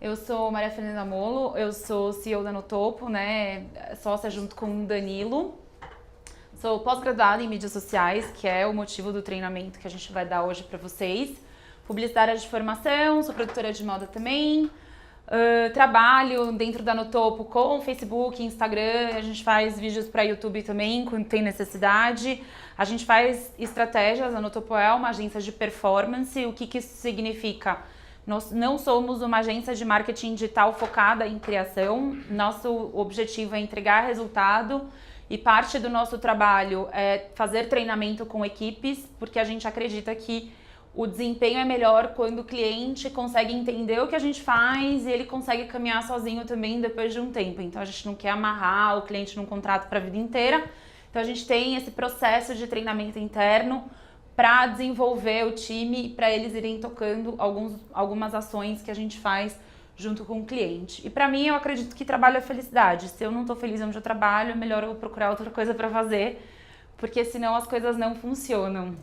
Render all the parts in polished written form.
Eu sou Maria Fernanda Molo, eu sou CEO da Notopo, né? Sócia junto com o Danilo. Sou pós-graduada em mídias sociais, que é o motivo do treinamento que a gente vai dar hoje para vocês. Publicitária de formação, sou produtora de moda também. Trabalho dentro da Notopo com Facebook, Instagram, a gente faz vídeos para YouTube também quando tem necessidade. A gente faz estratégias, a Notopo é uma agência de performance. O que isso significa? Nós não somos uma agência de marketing digital focada em criação. Nosso objetivo é entregar resultado e parte do nosso trabalho é fazer treinamento com equipes, porque a gente acredita que o desempenho é melhor quando o cliente consegue entender o que a gente faz e ele consegue caminhar sozinho também depois de um tempo. Então a gente não quer amarrar o cliente num contrato para a vida inteira. Então a gente tem esse processo de treinamento interno para desenvolver o time e para eles irem tocando algumas ações que a gente faz junto com o cliente. E para mim, eu acredito que trabalho é felicidade. Se eu não estou feliz onde eu trabalho, é melhor eu procurar outra coisa para fazer, porque senão as coisas não funcionam.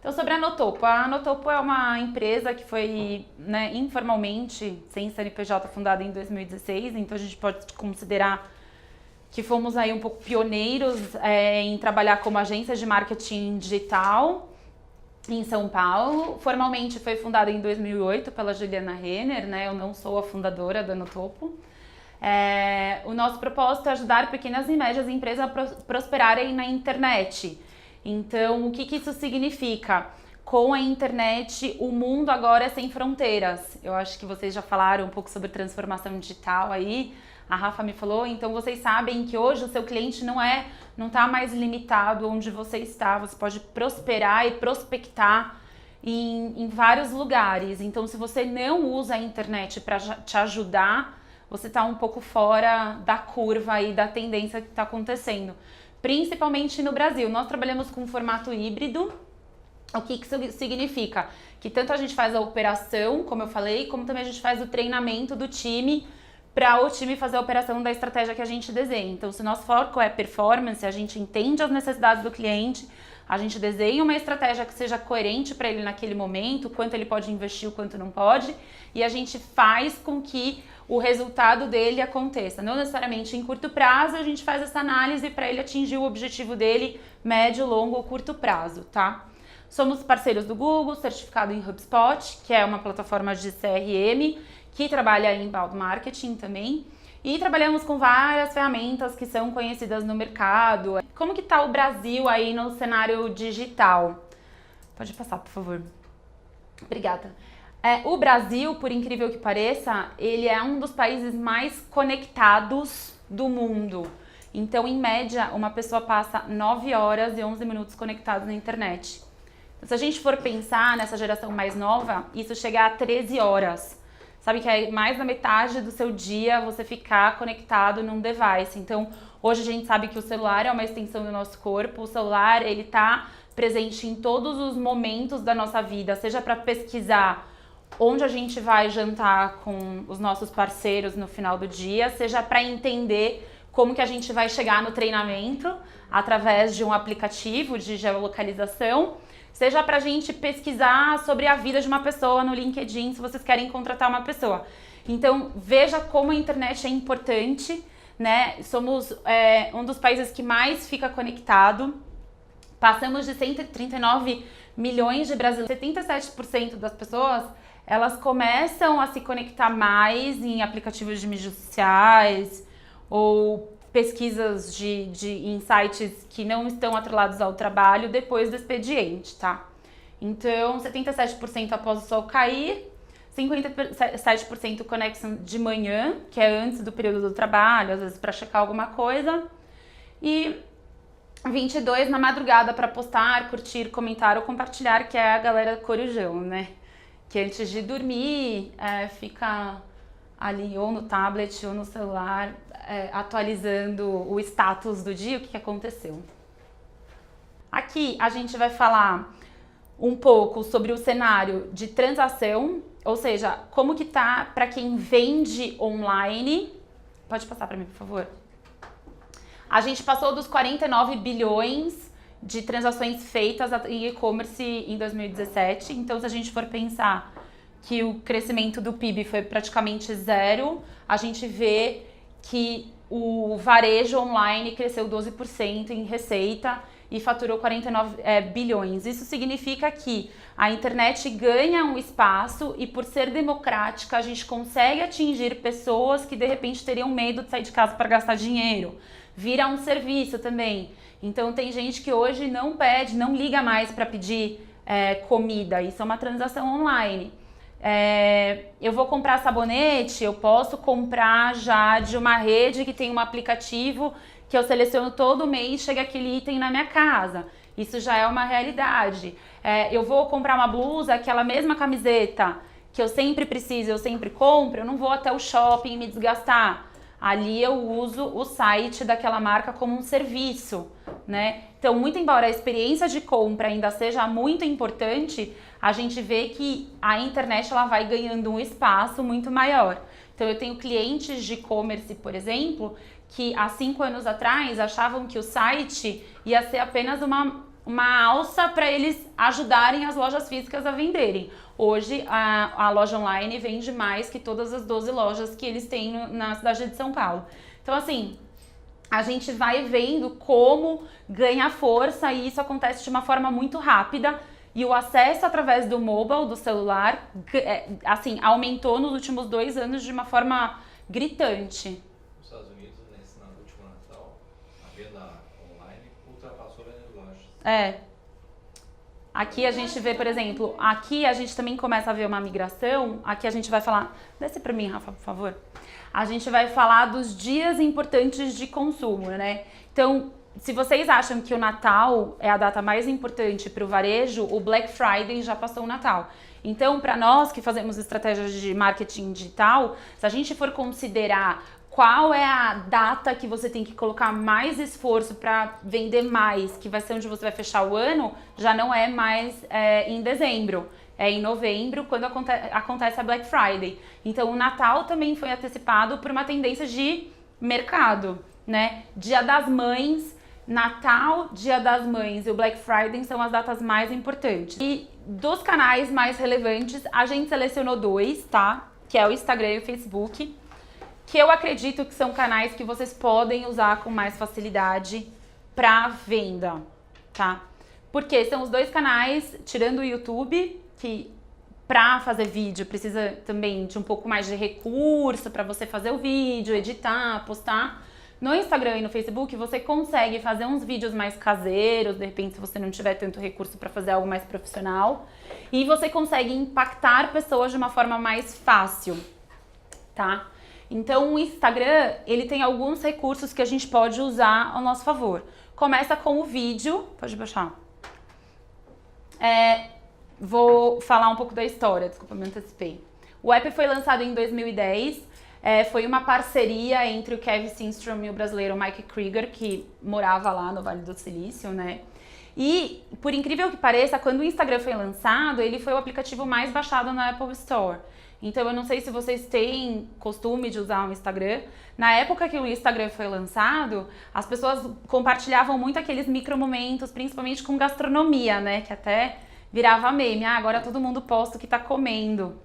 Então, sobre a Notopo é uma empresa que foi, informalmente, sem CNPJ, fundada em 2016, então a gente pode considerar que fomos aí um pouco pioneiros em trabalhar como agência de marketing digital em São Paulo. Formalmente foi fundada em 2008 pela Juliana Renner, né? Eu não sou a fundadora da Notopo. O nosso propósito é ajudar pequenas e médias empresas a prosperarem na internet. Então, o que isso significa? Com a internet, o mundo agora é sem fronteiras. Eu acho que vocês já falaram um pouco sobre transformação digital aí. A Rafa me falou, então vocês sabem que hoje o seu cliente não está mais limitado onde você está. Você pode prosperar e prospectar em vários lugares. Então, se você não usa a internet para te ajudar, você está um pouco fora da curva e da tendência que está acontecendo. Principalmente no Brasil. Nós trabalhamos com formato híbrido. O que isso significa? Que tanto a gente faz a operação, como eu falei, como também a gente faz o treinamento do time para o time fazer a operação da estratégia que a gente desenha. Então, se o nosso foco é performance, a gente entende as necessidades do cliente, a gente desenha uma estratégia que seja coerente para ele naquele momento, quanto ele pode investir, o quanto não pode, e a gente faz com que o resultado dele aconteça. Não necessariamente em curto prazo, a gente faz essa análise para ele atingir o objetivo dele, médio, longo ou curto prazo, tá? Somos parceiros do Google, certificado em HubSpot, que é uma plataforma de CRM, que trabalha em inbound marketing também. E trabalhamos com várias ferramentas que são conhecidas no mercado. Como que tá o Brasil aí no cenário digital? Pode passar, por favor. Obrigada. O Brasil, por incrível que pareça, ele é um dos países mais conectados do mundo. Então, em média, uma pessoa passa 9 horas e 11 minutos conectados na internet. Se a gente for pensar nessa geração mais nova, isso chega a 13 horas. Sabe que é mais da metade do seu dia você ficar conectado num device. Então, hoje a gente sabe que o celular é uma extensão do nosso corpo. O celular, ele tá presente em todos os momentos da nossa vida, seja para pesquisar onde a gente vai jantar com os nossos parceiros no final do dia, seja para entender como que a gente vai chegar no treinamento através de um aplicativo de geolocalização, seja para a gente pesquisar sobre a vida de uma pessoa no LinkedIn, se vocês querem contratar uma pessoa. Então, veja como a internet é importante, né? Somos um dos países que mais fica conectado. Passamos de 139 milhões de brasileiros. 77% das pessoas, elas começam a se conectar mais em aplicativos de mídias sociais ou pesquisas em sites que não estão atrelados ao trabalho depois do expediente, tá? Então, 77% após o sol cair, 57% conexão de manhã, que é antes do período do trabalho, às vezes para checar alguma coisa, e 22% na madrugada para postar, curtir, comentar ou compartilhar, que é a galera corujão, né? Que antes de dormir fica ali ou no tablet ou no celular atualizando o status do dia, o que aconteceu. Aqui a gente vai falar um pouco sobre o cenário de transação, ou seja, como que tá para quem vende online. Pode passar para mim, por favor. A gente passou dos 49 bilhões de transações feitas em e-commerce em 2017. Então, se a gente for pensar que o crescimento do PIB foi praticamente zero, a gente vê que o varejo online cresceu 12% em receita e faturou 49 bilhões. Isso significa que a internet ganha um espaço e, por ser democrática, a gente consegue atingir pessoas que de repente teriam medo de sair de casa para gastar dinheiro. Vira um serviço também. Então tem gente que hoje não pede, não liga mais para pedir comida. Isso é uma transação online. Eu vou comprar sabonete, eu posso comprar já de uma rede que tem um aplicativo que eu seleciono todo mês, chega aquele item na minha casa. Isso já é uma realidade. Eu vou comprar uma blusa, aquela mesma camiseta que eu sempre preciso, eu sempre compro, eu não vou até o shopping me desgastar. Ali eu uso o site daquela marca como um serviço, né? Então, muito embora a experiência de compra ainda seja muito importante, a gente vê que a internet ela vai ganhando um espaço muito maior. Então, eu tenho clientes de e-commerce, por exemplo, que há 5 anos atrás achavam que o site ia ser apenas uma alça para eles ajudarem as lojas físicas a venderem. Hoje, a loja online vende mais que todas as 12 lojas que eles têm na cidade de São Paulo. Então, assim, a gente vai vendo como ganha força e isso acontece de uma forma muito rápida. E o acesso através do mobile, do celular, assim, aumentou nos últimos 2 anos de uma forma gritante. Nos Estados Unidos, no último Natal, a venda online ultrapassou a venda de lojas. Aqui a gente vê, por exemplo, aqui a gente também começa a ver uma migração. Aqui a gente vai falar... Desce pra mim, Rafa, por favor. A gente vai falar dos dias importantes de consumo, né? Então, se vocês acham que o Natal é a data mais importante para o varejo, o Black Friday já passou o Natal. Então, para nós que fazemos estratégias de marketing digital, se a gente for considerar qual é a data que você tem que colocar mais esforço para vender mais, que vai ser onde você vai fechar o ano, já não é mais em dezembro. É em novembro, quando acontece a Black Friday. Então, o Natal também foi antecipado por uma tendência de mercado, né? Dia das Mães, Natal, Dia das Mães e o Black Friday são as datas mais importantes. E dos canais mais relevantes, a gente selecionou 2, tá? Que é o Instagram e o Facebook, que eu acredito que são canais que vocês podem usar com mais facilidade para venda, tá? Porque são os 2 canais, tirando o YouTube, que para fazer vídeo precisa também de um pouco mais de recurso para você fazer o vídeo, editar, postar. No Instagram e no Facebook você consegue fazer uns vídeos mais caseiros, de repente se você não tiver tanto recurso para fazer algo mais profissional. E você consegue impactar pessoas de uma forma mais fácil, tá? Então o Instagram, ele tem alguns recursos que a gente pode usar ao nosso favor. Começa com o vídeo, pode baixar. Vou falar um pouco da história, desculpa, me antecipei. O app foi lançado em 2010, foi uma parceria entre o Kevin Systrom e o brasileiro Mike Krieger, que morava lá no Vale do Silício, né? E, por incrível que pareça, quando o Instagram foi lançado, ele foi o aplicativo mais baixado na Apple Store. Então, eu não sei se vocês têm costume de usar o Instagram. Na época que o Instagram foi lançado, as pessoas compartilhavam muito aqueles micromomentos, principalmente com gastronomia, né? Que até virava meme. Agora todo mundo posta o que tá comendo.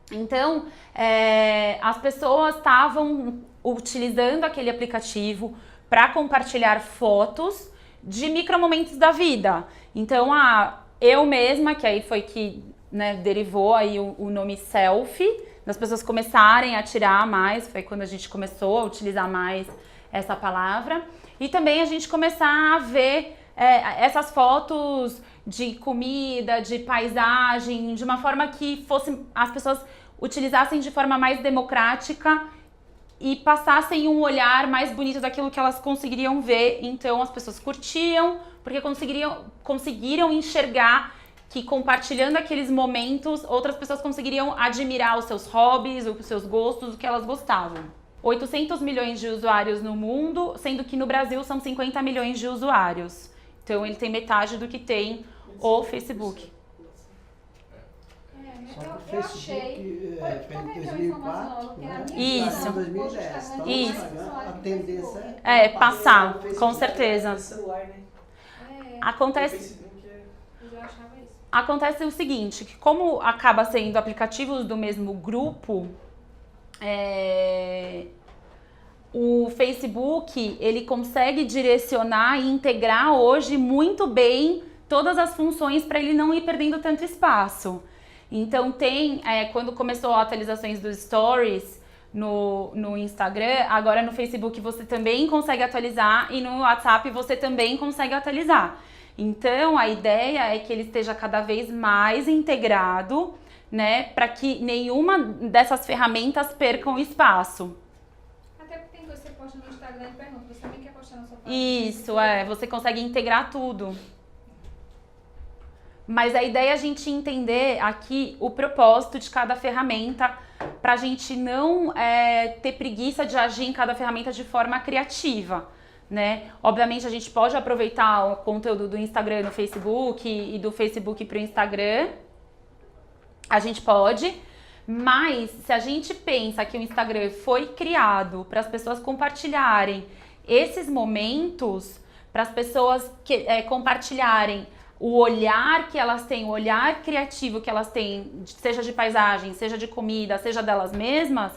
Então, as pessoas estavam utilizando aquele aplicativo para compartilhar fotos de micromomentos da vida. Então, eu mesma, que aí foi que... né, derivou aí o nome selfie, das pessoas começarem a tirar mais, foi quando a gente começou a utilizar mais essa palavra. E também a gente começar a ver essas fotos de comida, de paisagem, de uma forma que as pessoas utilizassem de forma mais democrática e passassem um olhar mais bonito daquilo que elas conseguiriam ver. Então as pessoas curtiam, porque conseguiram enxergar que compartilhando aqueles momentos, outras pessoas conseguiriam admirar os seus hobbies, os seus gostos, o que elas gostavam. 800 milhões de usuários no mundo, sendo que no Brasil são 50 milhões de usuários. Então ele tem metade do que tem o Facebook. Eu achei. Foi em 2004, né? Isso. Em 2010. Então, Isso. A tendência Passar, com certeza. Celular, né? Acontece... Eu já achava isso. Acontece o seguinte, que como acaba sendo aplicativos do mesmo grupo, o Facebook, ele consegue direcionar e integrar hoje muito bem todas as funções para ele não ir perdendo tanto espaço. Então quando começou as atualizações dos Stories no Instagram, agora no Facebook você também consegue atualizar e no WhatsApp você também consegue atualizar. Então a ideia é que ele esteja cada vez mais integrado, né, para que nenhuma dessas ferramentas percam espaço. Até porque tem coisa que você posta no Instagram e pergunta, você também quer postar na sua página? Isso, você consegue integrar tudo. Mas a ideia é a gente entender aqui o propósito de cada ferramenta para a gente não ter preguiça de agir em cada ferramenta de forma criativa, né? Obviamente a gente pode aproveitar o conteúdo do Instagram no Facebook e do Facebook para o Instagram, a gente pode, mas se a gente pensa que o Instagram foi criado para as pessoas compartilharem esses momentos, para as pessoas compartilharem o olhar que elas têm, o olhar criativo que elas têm, seja de paisagem, seja de comida, seja delas mesmas,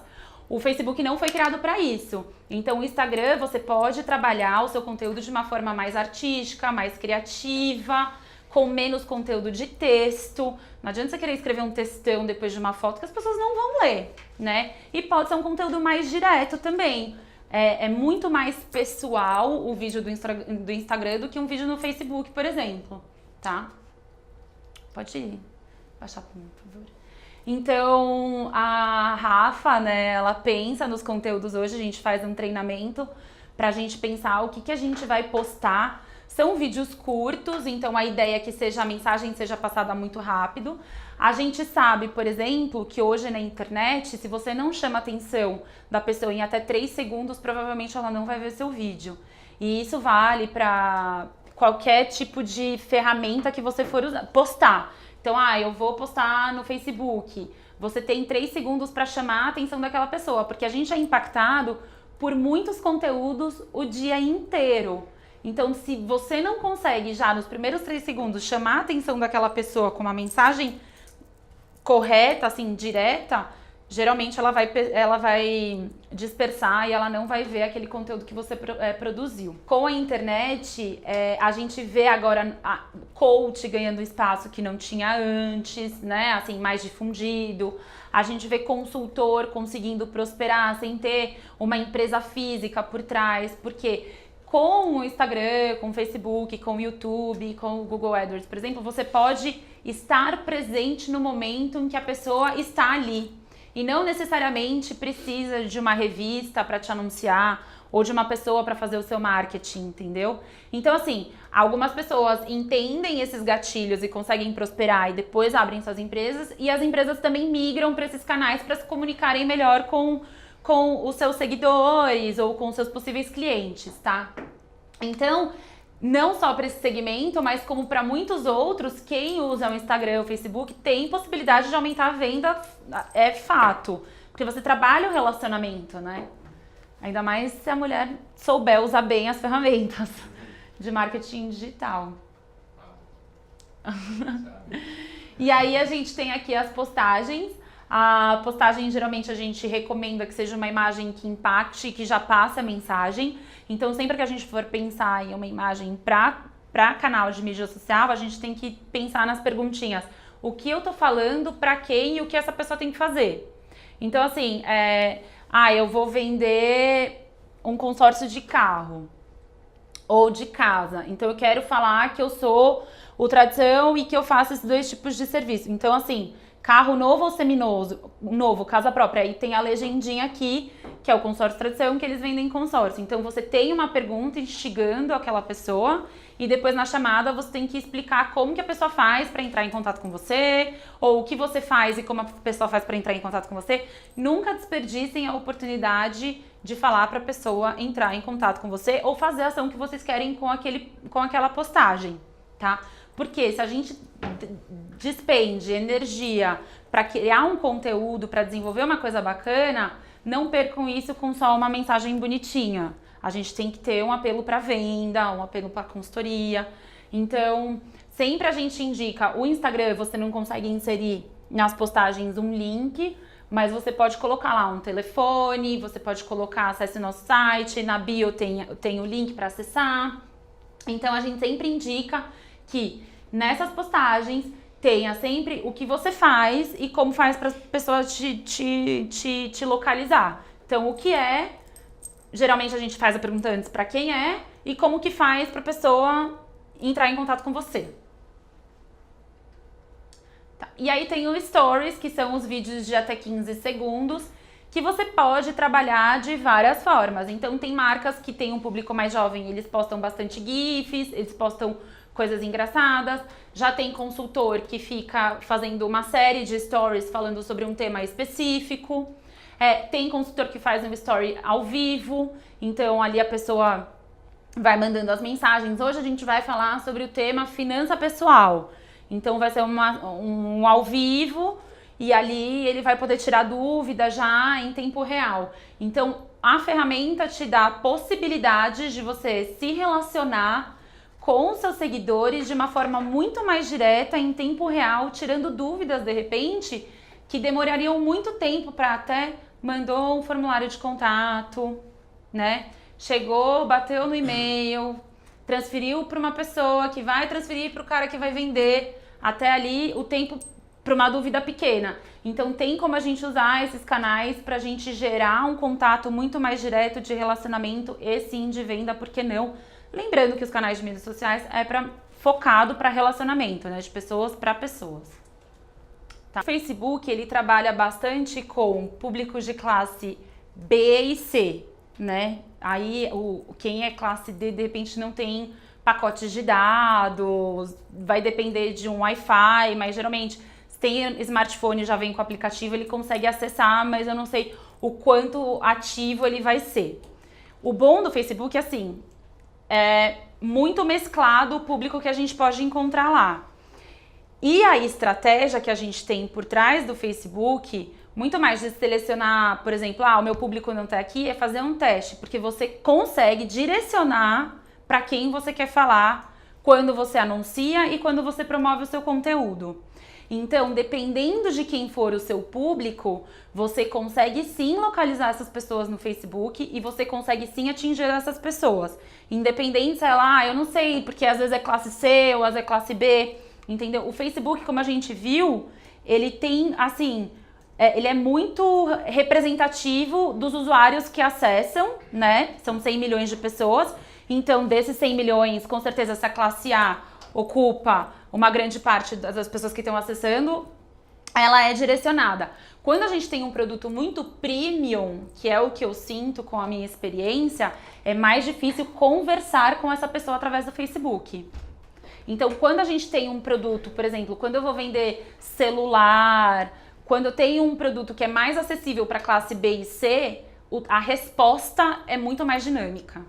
o Facebook não foi criado para isso. Então o Instagram você pode trabalhar o seu conteúdo de uma forma mais artística, mais criativa, com menos conteúdo de texto. Não adianta você querer escrever um textão depois de uma foto que as pessoas não vão ler, né? E pode ser um conteúdo mais direto também. É muito mais pessoal o vídeo do Instagram do que um vídeo no Facebook, por exemplo. Tá? Pode baixar por favor. Então, a Rafa, né, ela pensa nos conteúdos hoje, a gente faz um treinamento pra gente pensar o que a gente vai postar. São vídeos curtos, então a ideia é que a mensagem seja passada muito rápido. A gente sabe, por exemplo, que hoje na internet, se você não chama a atenção da pessoa em até 3 segundos, provavelmente ela não vai ver seu vídeo. E isso vale pra qualquer tipo de ferramenta que você for postar. Então, eu vou postar no Facebook. Você tem 3 segundos para chamar a atenção daquela pessoa, porque a gente é impactado por muitos conteúdos o dia inteiro. Então, se você não consegue já nos primeiros 3 segundos chamar a atenção daquela pessoa com uma mensagem correta, assim, direta, geralmente ela vai dispersar e ela não vai ver aquele conteúdo que você produziu. Com a internet, a gente vê agora a coach ganhando espaço que não tinha antes, né? Assim, mais difundido. A gente vê consultor conseguindo prosperar sem ter uma empresa física por trás, porque com o Instagram, com o Facebook, com o YouTube, com o Google AdWords, por exemplo, você pode estar presente no momento em que a pessoa está ali. E não necessariamente precisa de uma revista para te anunciar ou de uma pessoa para fazer o seu marketing, entendeu? Então, assim, algumas pessoas entendem esses gatilhos e conseguem prosperar e depois abrem suas empresas, e as empresas também migram para esses canais para se comunicarem melhor com os seus seguidores ou com os seus possíveis clientes, tá? Então, não só para esse segmento, mas como para muitos outros, quem usa o Instagram ou o Facebook tem possibilidade de aumentar a venda, é fato. Porque você trabalha o relacionamento, né? Ainda mais se a mulher souber usar bem as ferramentas de marketing digital. E aí a gente tem aqui as postagens. A postagem, geralmente, a gente recomenda que seja uma imagem que impacte, que já passe a mensagem. Então, sempre que a gente for pensar em uma imagem para canal de mídia social, a gente tem que pensar nas perguntinhas. O que eu tô falando, para quem e o que essa pessoa tem que fazer. Então, assim, eu vou vender um consórcio de carro ou de casa. Então, eu quero falar que eu sou o tradição e que eu faço esses 2 tipos de serviço. Então, assim, carro novo ou seminovo, casa própria. Aí tem a legendinha aqui, que é o consórcio tradição, que eles vendem consórcio. Então você tem uma pergunta instigando aquela pessoa e depois na chamada você tem que explicar como que a pessoa faz para entrar em contato com você, ou o que você faz e como a pessoa faz para entrar em contato com você. Nunca desperdicem a oportunidade de falar para a pessoa entrar em contato com você ou fazer a ação que vocês querem com aquela postagem, tá? Porque se a gente despende energia para criar um conteúdo, para desenvolver uma coisa bacana, não percam isso com só uma mensagem bonitinha. A gente tem que ter um apelo para venda, um apelo para consultoria. Então, Sempre a gente indica, o Instagram você não consegue inserir nas postagens um link, mas você pode colocar lá um telefone, você pode colocar, acesse nosso site, na bio tem o link para acessar. Então a gente sempre indica que nessas postagens tenha sempre o que você faz e como faz para as pessoas te localizar. Então o que é, geralmente a gente faz a pergunta antes para quem é e como que faz para a pessoa entrar em contato com você. E aí tem o Stories, que são os vídeos de até 15 segundos, que você pode trabalhar de várias formas. Então tem marcas que têm um público mais jovem, eles postam bastante GIFs, eles postam coisas engraçadas. Já tem consultor que fica fazendo uma série de stories falando sobre um tema específico. Tem consultor que faz um story ao vivo, então ali a pessoa vai mandando as mensagens. Hoje a gente vai falar sobre o tema finança pessoal. Então vai ser um ao vivo e ali ele vai poder tirar dúvida já em tempo real. Então a ferramenta te dá a possibilidade de você se relacionar com seus seguidores de uma forma muito mais direta, em tempo real, tirando dúvidas de repente que demorariam muito tempo para até mandou um formulário de contato, né? Chegou, bateu no e-mail, transferiu para uma pessoa que vai transferir para o cara que vai vender. Até ali o tempo para uma dúvida pequena. Então tem como a gente usar esses canais para a gente gerar um contato muito mais direto de relacionamento e sim de venda, por que não? Lembrando que os canais de mídias sociais focado para relacionamento, né? De pessoas para pessoas. Tá? O Facebook ele trabalha bastante com públicos de classe B e C, né? Aí quem é classe D de repente não tem pacotes de dados, vai depender de um Wi-Fi, mas geralmente se tem smartphone já vem com o aplicativo, ele consegue acessar, mas eu não sei o quanto ativo ele vai ser. O bom do Facebook é assim, é muito mesclado o público que a gente pode encontrar lá. E a estratégia que a gente tem por trás do Facebook, muito mais de selecionar, por exemplo, o meu público não está aqui, é fazer um teste, porque você consegue direcionar para quem você quer falar quando você anuncia e quando você promove o seu conteúdo. Então, dependendo de quem for o seu público, você consegue sim localizar essas pessoas no Facebook e você consegue sim atingir essas pessoas. Independente se ela, eu não sei, porque às vezes é classe C ou às vezes é classe B, entendeu? O Facebook, como a gente viu, ele tem, assim, ele é muito representativo dos usuários que acessam, né? São 100 milhões de pessoas. Então, desses 100 milhões, com certeza essa classe A ocupa uma grande parte das pessoas que estão acessando, ela é direcionada. Quando a gente tem um produto muito premium, que é o que eu sinto com a minha experiência, é mais difícil conversar com essa pessoa através do Facebook. Então, quando a gente tem um produto, por exemplo, quando eu vou vender celular, quando eu tenho um produto que é mais acessível para classe B e C, a resposta é muito mais dinâmica.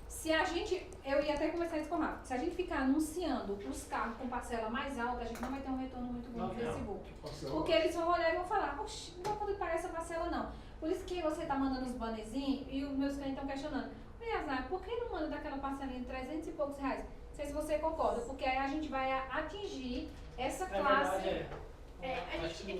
Se a gente, eu ia até conversar isso com o Rafa, se a gente ficar anunciando os carros com parcela mais alta, a gente não vai ter um retorno muito bom no Facebook. Porque eles vão olhar e vão falar, oxe, não vou poder pagar essa parcela não. Por isso que você tá mandando os bannerzinhos e os meus clientes estão questionando. Mas, por que não manda daquela parcelinha de 300 e poucos reais? Não sei se você concorda, porque aí a gente vai atingir essa classe. A gente tem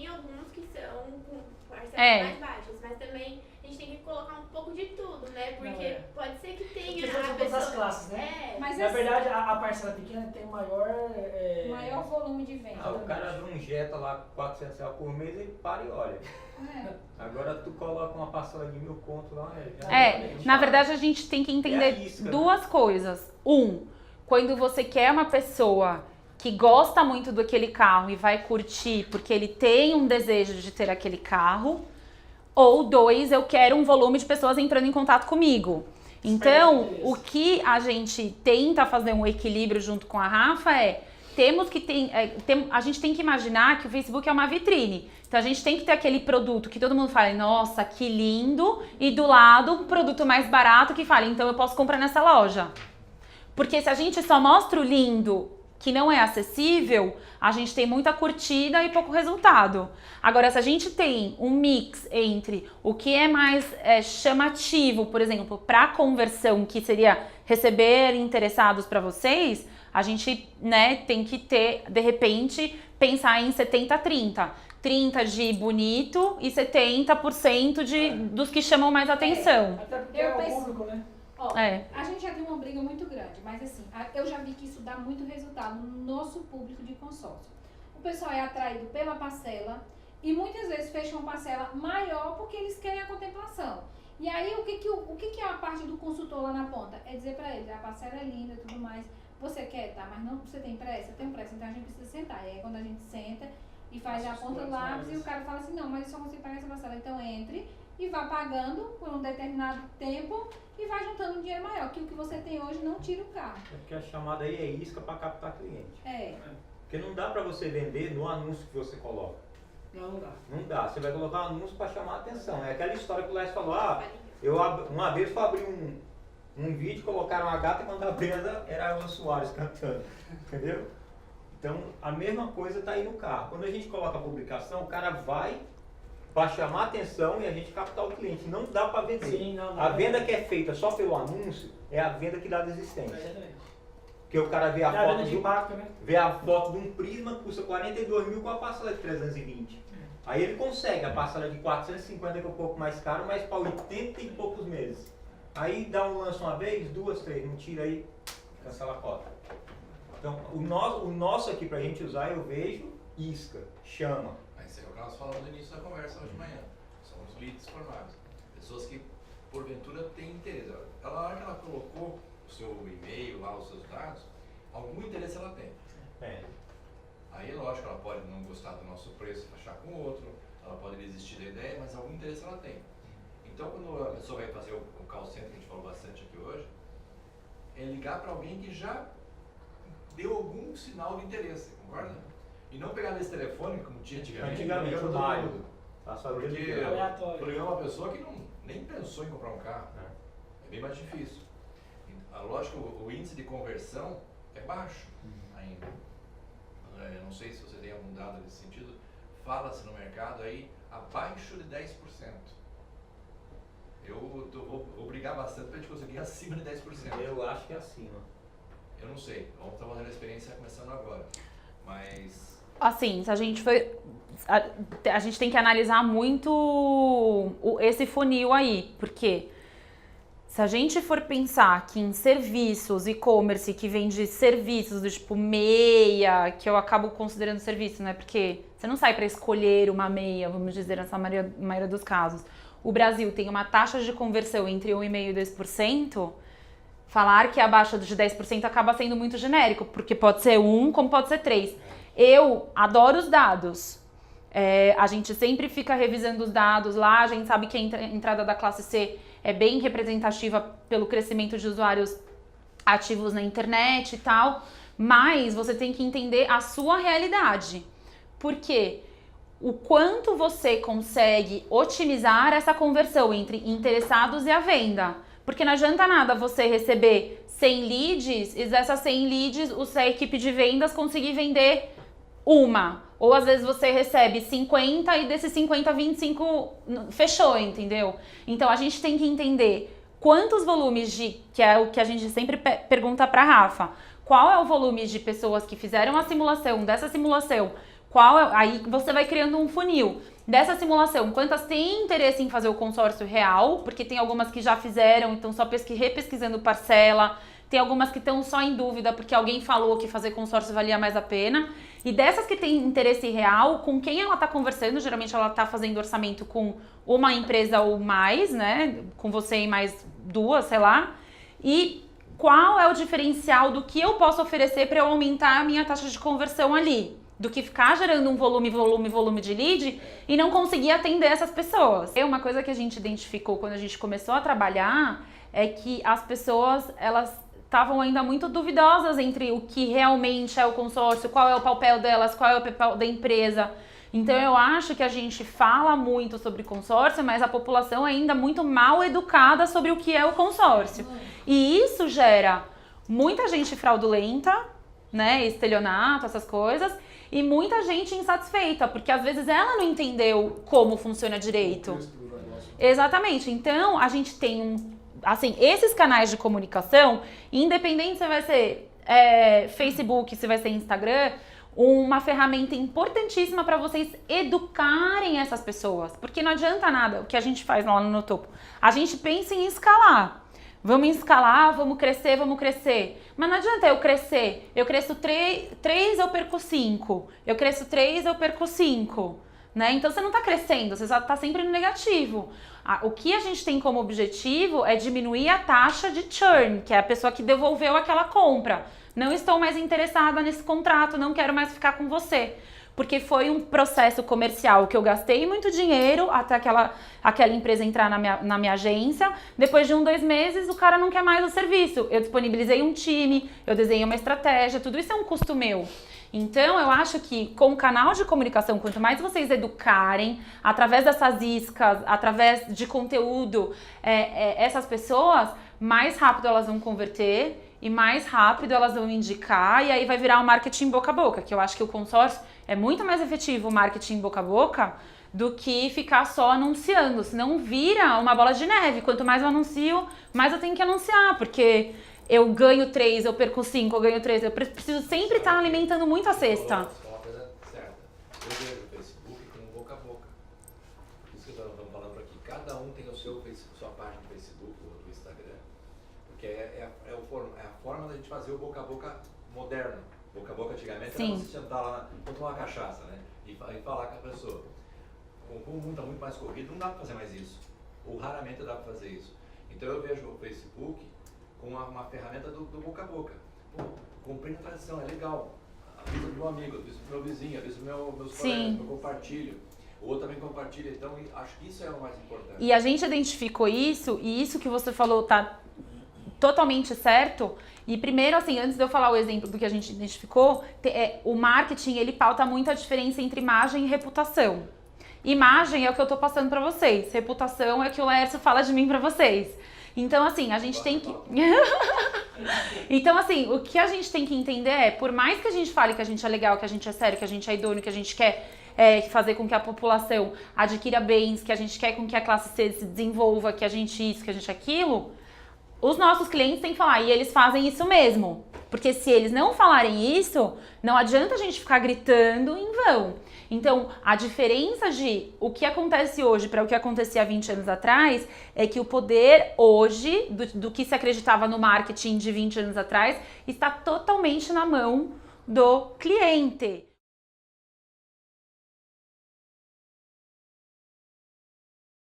alguns que são com parcelas mais baixas, mas também a gente tem que colocar um pouco de tudo, né? Porque pode ser que tenha a pessoa... das classes, né? Mas na verdade, a parcela pequena tem maior volume de venda. O cara abre um Jetta lá, 400 reais por mês, ele para e olha. Agora tu coloca uma parcela de 1.000 conto lá, na verdade a gente tem que entender duas coisas. Quando você quer uma pessoa que gosta muito daquele carro e vai curtir porque ele tem um desejo de ter aquele carro, ou 2, eu quero um volume de pessoas entrando em contato comigo. Então, o que a gente tenta fazer um equilíbrio junto com a Rafa a gente tem que imaginar que o Facebook é uma vitrine. Então a gente tem que ter aquele produto que todo mundo fala, nossa, que lindo, e do lado um produto mais barato que fala, então eu posso comprar nessa loja. Porque se a gente só mostra o lindo, que não é acessível, a gente tem muita curtida e pouco resultado. Agora, se a gente tem um mix entre o que é mais chamativo, por exemplo, para conversão, que seria receber interessados para vocês, A gente, né, tem que ter, de repente, pensar em 70-30. 30 de bonito e 70% dos que chamam mais atenção. Até porque é o público, né? Ó, a gente já tem uma briga muito grande, mas assim, eu já vi que isso dá muito resultado no nosso público de consórcio. O pessoal é atraído pela parcela e muitas vezes fecha uma parcela maior porque eles querem a contemplação. E aí, o que é a parte do consultor lá na ponta? É dizer pra ele, a parcela é linda e tudo mais, você quer, tá, mas não, você tem pressa? Tem pressa, então a gente precisa sentar. E aí, quando a gente senta e faz a ponta do lápis e o cara fala assim, não, mas eu só consigo pagar essa parcela. Então, entre e vá pagando por um determinado tempo e vai juntando um dinheiro maior, que o que você tem hoje não tira o carro. É porque a chamada aí é isca para captar cliente. Porque não dá para você vender no anúncio que você coloca. Não dá. Não dá. Você vai colocar um anúncio para chamar a atenção. É aquela história que o Lécio falou, uma vez eu abri um vídeo, colocaram a gata e quando a prenda era a Elza Soares cantando. Entendeu? Então, a mesma coisa está aí no carro. Quando a gente coloca a publicação, o cara vai para chamar a atenção e a gente captar o cliente. Não dá para vender. Sim, não, a venda que é feita só pelo anúncio é a venda que dá desistência. Porque o cara vê a foto de impacto, né? vê a foto de um Prisma que custa 42 mil com a parcela de 320. Aí ele consegue a parcela de 450, que é um pouco mais caro, mas para 80 e poucos meses. Aí dá um lance uma vez, 2, 3, não tira aí, cancela a cota. Então o nosso aqui pra gente usar, eu vejo isca, chama. Mas é o que nós falamos no início da conversa hoje de manhã. São os leads formados. Pessoas que porventura têm interesse. Na hora que ela colocou o seu e-mail lá, os seus dados, algum interesse ela tem. Aí, lógico, ela pode não gostar do nosso preço, achar com o outro, ela pode desistir da ideia, mas algum interesse ela tem. Então, quando a pessoa vai fazer o call center, que a gente falou bastante aqui hoje, é ligar para alguém que já deu algum sinal de interesse, concorda? E não pegar nesse telefone, como tinha antigamente, o Mário. Porque eu liguei uma pessoa que nem pensou em comprar um carro. É bem mais difícil. Lógico, o índice de conversão é baixo ainda. Eu não sei se você tem algum dado nesse sentido. Fala-se no mercado aí abaixo de 10%. Vou brigar bastante para a gente conseguir acima de 10%. Eu acho que é acima. Eu não sei. Vamos estar fazendo a experiência começando agora. Mas... Assim, se a gente a gente tem que analisar muito esse funil aí, porque se a gente for pensar que em serviços, e-commerce, que vende serviços do tipo meia, que eu acabo considerando serviço, né? Porque você não sai para escolher uma meia, vamos dizer, nessa maioria dos casos. O Brasil tem uma taxa de conversão entre 1,5% e 2%, falar que abaixo de 10% acaba sendo muito genérico, porque pode ser 1, como pode ser 3. Eu adoro os dados. A gente sempre fica revisando os dados lá, a gente sabe que a entrada da classe C é bem representativa pelo crescimento de usuários ativos na internet e tal, mas você tem que entender a sua realidade. Por quê? O quanto você consegue otimizar essa conversão entre interessados e a venda. Porque não adianta nada você receber 100 leads e dessas 100 leads a equipe de vendas conseguir vender uma. Ou às vezes você recebe 50 e desses 50, 25 fechou, entendeu? Então a gente tem que entender quantos volumes que é o que a gente sempre pergunta para Rafa, qual é o volume de pessoas que fizeram a simulação, dessa simulação, aí você vai criando um funil. Dessa simulação, quantas têm interesse em fazer o consórcio real, porque tem algumas que já fizeram, então só repesquisando parcela, tem algumas que estão só em dúvida porque alguém falou que fazer consórcio valia mais a pena. E dessas que têm interesse real, com quem ela está conversando, geralmente ela está fazendo orçamento com uma empresa ou mais, né? Com você e mais 2, sei lá. E qual é o diferencial do que eu posso oferecer para eu aumentar a minha taxa de conversão ali? Do que ficar gerando um volume de lead e não conseguir atender essas pessoas. Uma coisa que a gente identificou quando a gente começou a trabalhar é que as pessoas, elas estavam ainda muito duvidosas entre o que realmente é o consórcio, qual é o papel delas, qual é o papel da empresa. Então eu acho que a gente fala muito sobre consórcio, mas a população é ainda muito mal educada sobre o que é o consórcio. E isso gera muita gente fraudulenta, né, estelionato, essas coisas, e muita gente insatisfeita, porque às vezes ela não entendeu como funciona direito. Exatamente. Então a gente tem esses canais de comunicação, independente se vai ser Facebook, se vai ser Instagram, uma ferramenta importantíssima para vocês educarem essas pessoas. Porque não adianta nada o que a gente faz lá no topo. A gente pensa em escalar. Vamos escalar, vamos crescer. Mas não adianta eu crescer. Eu cresço 3, eu perco 5. Eu cresço 3, eu perco 5. Né? Então você não está crescendo, você está sempre no negativo. O que a gente tem como objetivo é diminuir a taxa de churn, que é a pessoa que devolveu aquela compra. Não estou mais interessada nesse contrato, não quero mais ficar com você. Porque foi um processo comercial que eu gastei muito dinheiro até aquela empresa entrar na minha agência. Depois de 1, 2 meses, o cara não quer mais o serviço. Eu disponibilizei um time, eu desenhei uma estratégia, tudo isso é um custo meu. Então, eu acho que com o canal de comunicação, quanto mais vocês educarem, através dessas iscas, através de conteúdo, essas pessoas, mais rápido elas vão converter e mais rápido elas vão indicar, e aí vai virar um marketing boca a boca, que eu acho que o consórcio é muito mais efetivo, o marketing boca a boca, do que ficar só anunciando, senão vira uma bola de neve. Quanto mais eu anuncio, mais eu tenho que anunciar, porque eu ganho 3, eu perco 5, eu ganho 3, eu preciso sempre estar alimentando muito a cesta. Você falou uma coisa certa. Eu vejo o Facebook como boca a boca. Por isso que estamos falando aqui. Cada um tem sua página no Facebook ou no Instagram. Porque é a forma da gente fazer o boca a boca moderno. Boca a boca antigamente era você sentar lá para tomar uma cachaça, né? E falar com a pessoa. Como o mundo está muito mais corrido, não dá para fazer mais isso. Ou raramente dá para fazer isso. Então eu vejo o Facebook com uma ferramenta do boca a boca. Pô, comprei na tradição, é legal. Avisa do meu amigo, avisa do meu vizinho, avisa dos meus colegas, eu compartilho. O outro também compartilha, então acho que isso é o mais importante. E a gente identificou isso, e isso que você falou tá totalmente certo. E primeiro, assim, antes de eu falar o exemplo do que a gente identificou, o marketing, ele pauta muito a diferença entre imagem e reputação. Imagem é o que eu tô passando pra vocês, reputação é o que o Laércio fala de mim pra vocês. Então, assim, a gente tem que... Então, assim, o que a gente tem que entender é, por mais que a gente fale que a gente é legal, que a gente é sério, que a gente é idôneo, que a gente quer fazer com que a população adquira bens, que a gente quer com que a classe C se desenvolva, que a gente isso, que a gente aquilo, os nossos clientes têm que falar, e eles fazem isso mesmo. Porque se eles não falarem isso, não adianta a gente ficar gritando em vão. Então, a diferença de o que acontece hoje para o que acontecia há 20 anos atrás é que o poder hoje, do que se acreditava no marketing de 20 anos atrás, está totalmente na mão do cliente.